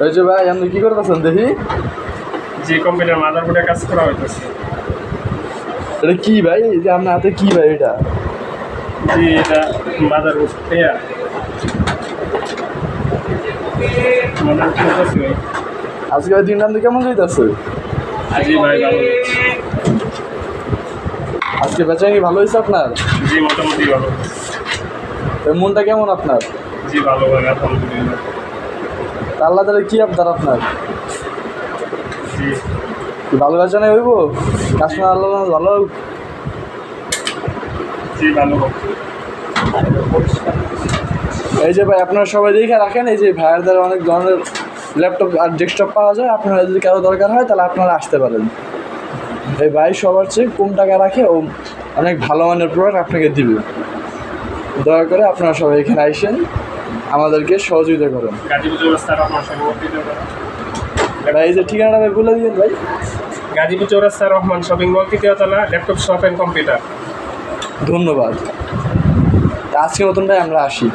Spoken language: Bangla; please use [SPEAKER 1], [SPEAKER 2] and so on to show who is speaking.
[SPEAKER 1] এই যে ভাই আপনি কি করতেছেন দেখি?
[SPEAKER 2] যে কোম্পানির মাদারবোর্ডে কাজ করা হইতেছে।
[SPEAKER 1] এটা কি ভাই? এই যে আপনার হাতে কি ভাই এটা?
[SPEAKER 2] জি এটা মাদারবোর্ড পেয়ার মাদারবোর্ড আছে ভাই।
[SPEAKER 1] আজকে ভাই দিনটা আপনি কেমন যাইতেছে?
[SPEAKER 2] জি ভাই ভালো।
[SPEAKER 1] আজকে বেচা কি ভালো হয়েছে আপনার?
[SPEAKER 2] জি মোটামুটি ভালো।
[SPEAKER 1] এই মনটা কেমন আপনার?
[SPEAKER 2] জি ভালো ভাই আলহামদুলিল্লাহ।
[SPEAKER 1] আল্লাহ তাহলে কি আবদার আপনার?
[SPEAKER 2] জি
[SPEAKER 1] কি ভালো বেচা নেই হইব? কাস্টমার আল্লাহ ভালো হোক।
[SPEAKER 2] জি ভালো।
[SPEAKER 1] এই যে ভাই আপনারা সবাই দেখে রাখেন, এই যে ভাইয়ের দ্বারা অনেক ধরনের ল্যাপটপ আর ডেস্কটপ পাওয়া যায়। আপনারা যদি কারো দরকার হয় তাহলে আপনারা আসতে পারেন। এই ভাই সবার চেয়ে কম টাকা রাখে ও অনেক ভালো মানের প্রোডাক্ট আপনাকে দিবে। দয়া করে আপনারা সবাই এখানে আইসেন, আমাদেরকে সহযোগিতা করেন।
[SPEAKER 2] গাজীপুর চৌরাস্তার রহমান শপিং মল
[SPEAKER 1] ভাই এই যে ঠিকানাটা ভাই বলে দিবেন ভাই।
[SPEAKER 2] গাজীপুর চৌরাস্তার রহমান শপিং মল তৃতীয় তলা, ল্যাপটপ শপ অ্যান্ড কম্পিউটার।
[SPEAKER 1] ধন্যবাদ। আজকের মতন ভাই আমরা আসি।